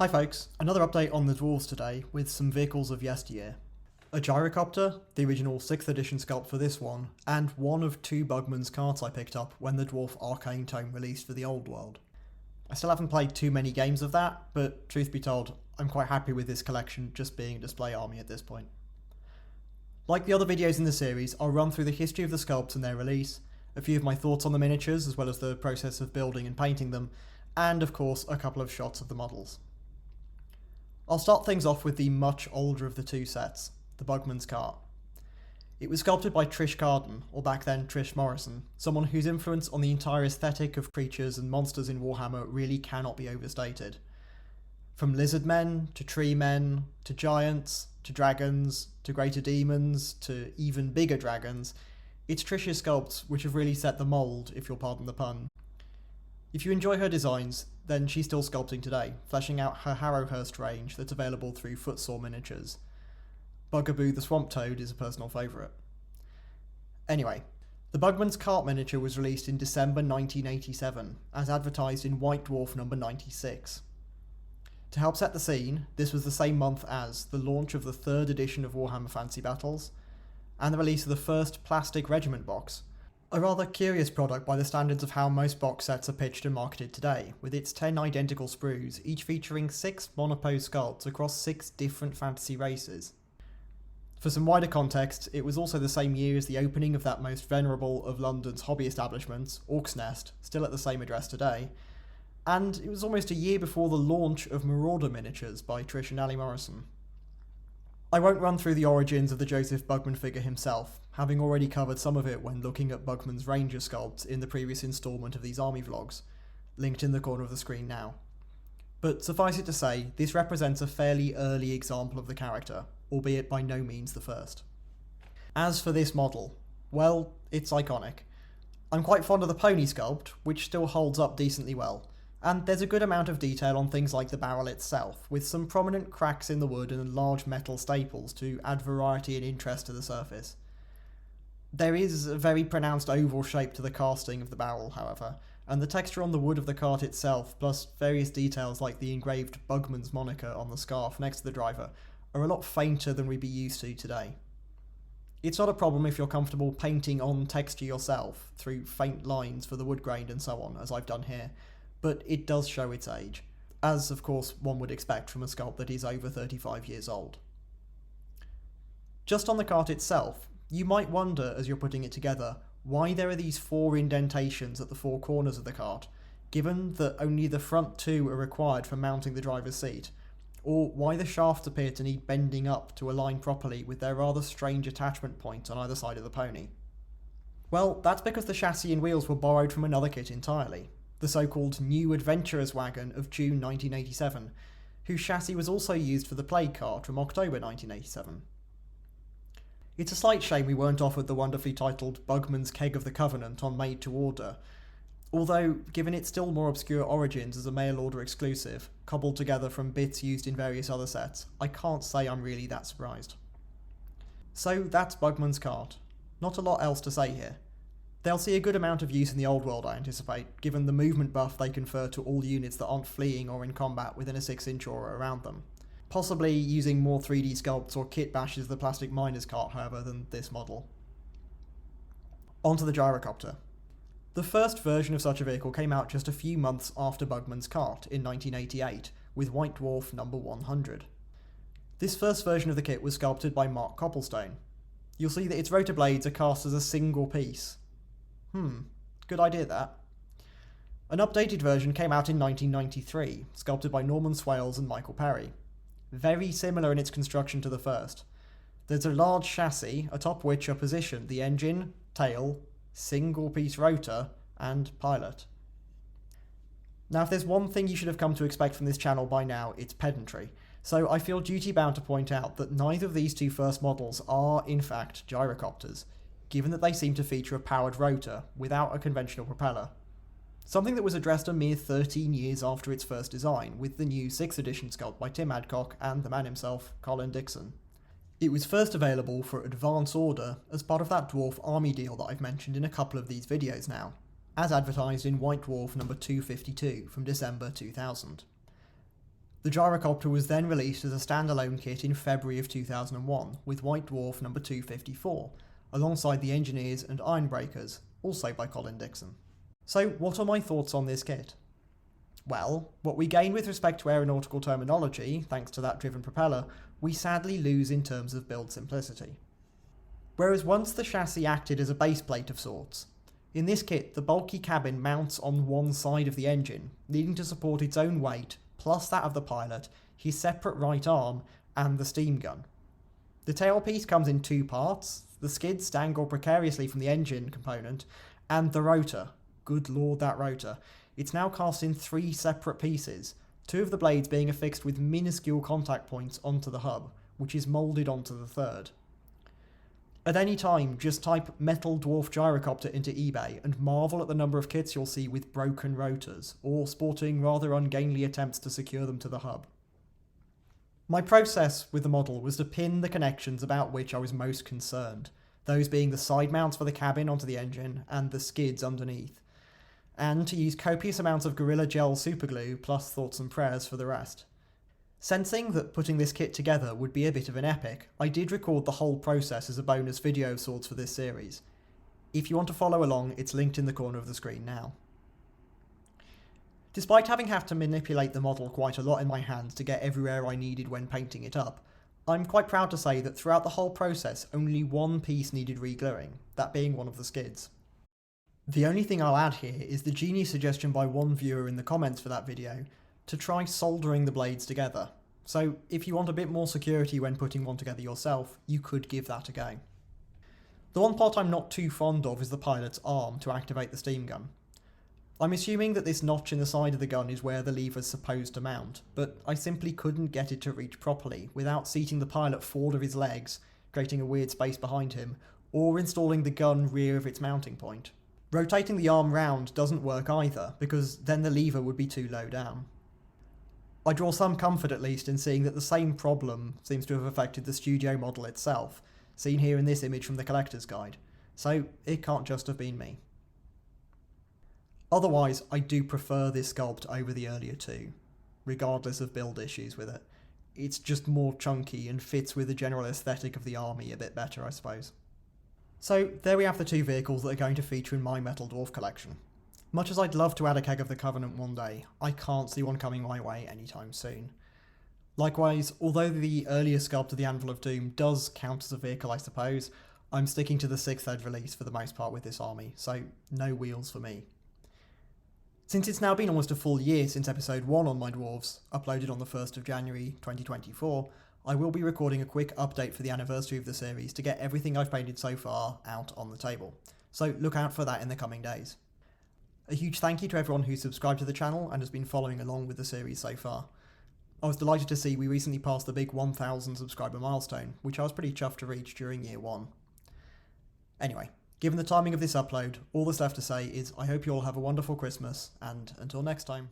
Hi folks, another update on the Dwarves today with some vehicles of yesteryear. A Gyrocopter, the original 6th edition sculpt for this one, and one of two Bugman's carts I picked up when the Dwarf Arcane Tome released for the old world. I still haven't played too many games of that, but truth be told, I'm quite happy with this collection just being a display army at this point. Like the other videos in the series, I'll run through the history of the sculpts and their release, a few of my thoughts on the miniatures as well as the process of building and painting them, and of course a couple of shots of the models. I'll start things off with the much older of the two sets, the Bugman's cart. It was sculpted by Trish Carden, or back then Trish Morrison, someone whose influence on the entire aesthetic of creatures and monsters in Warhammer really cannot be overstated. From lizard men, to tree men, to giants, to dragons, to greater demons, to even bigger dragons, it's Trish's sculpts which have really set the mould, if you'll pardon the pun. If you enjoy her designs, then she's still sculpting today, fleshing out her Harrowhurst range that's available through Footsore Miniatures. Bugaboo the Swamp Toad is a personal favourite. Anyway, the Bugman's cart miniature was released in December 1987, as advertised in White Dwarf number 96. To help set the scene, this was the same month as the launch of the 3rd edition of Warhammer Fantasy Battles, and the release of the first plastic regiment box, a rather curious product by the standards of how most box sets are pitched and marketed today, with its 10 identical sprues, each featuring 6 monopose sculpts across 6 different fantasy races. For some wider context, it was also the same year as the opening of that most venerable of London's hobby establishments, Orc's Nest, still at the same address today, and it was almost a year before the launch of Marauder Miniatures by Trish and Ali Morrison. I won't run through the origins of the Joseph Bugman figure himself, having already covered some of it when looking at Bugman's Ranger sculpts in the previous instalment of these army vlogs, linked in the corner of the screen now. But suffice it to say, this represents a fairly early example of the character, albeit by no means the first. As for this model, well, it's iconic. I'm quite fond of the pony sculpt, which still holds up decently well, and there's a good amount of detail on things like the barrel itself, with some prominent cracks in the wood and large metal staples to add variety and interest to the surface. There is a very pronounced oval shape to the casting of the barrel, however, and the texture on the wood of the cart itself, plus various details like the engraved Bugman's moniker on the scarf next to the driver, are a lot fainter than we'd be used to today. It's not a problem if you're comfortable painting on texture yourself, through faint lines for the wood grain and so on, as I've done here, but it does show its age, as of course one would expect from a sculpt that is over 35 years old. Just on the cart itself, you might wonder as you're putting it together why there are these 4 indentations at the 4 corners of the cart, given that only the front 2 are required for mounting the driver's seat, or why the shafts appear to need bending up to align properly with their rather strange attachment points on either side of the pony. Well, that's because the chassis and wheels were borrowed from another kit entirely, the so-called New Adventurers wagon of June 1987, whose chassis was also used for the Plague cart from October 1987. It's a slight shame we weren't offered the wonderfully titled Bugman's Keg of the Covenant on Made to Order, although, given its still more obscure origins as a mail order exclusive, cobbled together from bits used in various other sets, I can't say I'm really that surprised. So that's Bugman's cart. Not a lot else to say here. They'll see a good amount of use in the old world, I anticipate, given the movement buff they confer to all units that aren't fleeing or in combat within a 6-inch aura around them. Possibly using more 3D sculpts or kit bashes of the plastic miner's cart, however, than this model. Onto the Gyrocopter. The first version of such a vehicle came out just a few months after Bugman's cart in 1988, with White Dwarf number 100. This first version of the kit was sculpted by Mark Copplestone. You'll see that its rotor blades are cast as a single piece. Good idea that. An updated version came out in 1993, sculpted by Norman Swales and Michael Perry. Very similar in its construction to the first. There's a large chassis, atop which are positioned the engine, tail, single-piece rotor, and pilot. Now, if there's one thing you should have come to expect from this channel by now, it's pedantry, so I feel duty-bound to point out that neither of these two first models are, in fact, gyrocopters, given that they seem to feature a powered rotor, without a conventional propeller. Something that was addressed a mere 13 years after its first design, with the new 6th edition sculpt by Tim Adcock and the man himself, Colin Dixon. It was first available for advance order as part of that Dwarf Army deal that I've mentioned in a couple of these videos now, as advertised in White Dwarf number 252 from December 2000. The Gyrocopter was then released as a standalone kit in February of 2001 with White Dwarf number 254, alongside the Engineers and Ironbreakers, also by Colin Dixon. So what are my thoughts on this kit? Well, what we gain with respect to aeronautical terminology, thanks to that driven propeller, we sadly lose in terms of build simplicity. Whereas once the chassis acted as a base plate of sorts, in this kit the bulky cabin mounts on one side of the engine, needing to support its own weight, plus that of the pilot, his separate right arm, and the steam gun. The tailpiece comes in two parts, the skids dangle precariously from the engine component, and the rotor. Good lord, that rotor. It's now cast in three separate pieces, two of the blades being affixed with minuscule contact points onto the hub, which is moulded onto the third. At any time, just type metal dwarf gyrocopter into eBay and marvel at the number of kits you'll see with broken rotors, or sporting rather ungainly attempts to secure them to the hub. My process with the model was to pin the connections about which I was most concerned, those being the side mounts for the cabin onto the engine and the skids underneath, and to use copious amounts of Gorilla Gel superglue plus thoughts and prayers for the rest. Sensing that putting this kit together would be a bit of an epic, I did record the whole process as a bonus video of sorts for this series. If you want to follow along, it's linked in the corner of the screen now. Despite having had to manipulate the model quite a lot in my hands to get everywhere I needed when painting it up, I'm quite proud to say that throughout the whole process only one piece needed re-gluing, that being one of the skids. The only thing I'll add here is the genius suggestion by one viewer in the comments for that video to try soldering the blades together. So if you want a bit more security when putting one together yourself, you could give that a go. The one part I'm not too fond of is the pilot's arm to activate the steam gun. I'm assuming that this notch in the side of the gun is where the lever's supposed to mount, but I simply couldn't get it to reach properly without seating the pilot forward of his legs, creating a weird space behind him, or installing the gun rear of its mounting point. Rotating the arm round doesn't work either, because then the lever would be too low down. I draw some comfort at least in seeing that the same problem seems to have affected the studio model itself, seen here in this image from the collector's guide, so it can't just have been me. Otherwise, I do prefer this sculpt over the earlier two, regardless of build issues with it. It's just more chunky and fits with the general aesthetic of the army a bit better, I suppose. So there we have the two vehicles that are going to feature in my Metal Dwarf collection. Much as I'd love to add a Keg of the Covenant one day, I can't see one coming my way anytime soon. Likewise, although the earlier sculpt of the Anvil of Doom does count as a vehicle I suppose, I'm sticking to the 6th ed release for the most part with this army, so no wheels for me. Since it's now been almost a full year since episode 1 on my Dwarves, uploaded on the 1st of January 2024, I will be recording a quick update for the anniversary of the series to get everything I've painted so far out on the table, so look out for that in the coming days. A huge thank you to everyone who's subscribed to the channel and has been following along with the series so far. I was delighted to see we recently passed the big 1,000 subscriber milestone, which I was pretty chuffed to reach during year 1. Anyway, given the timing of this upload, all that's left to say is I hope you all have a wonderful Christmas, and until next time.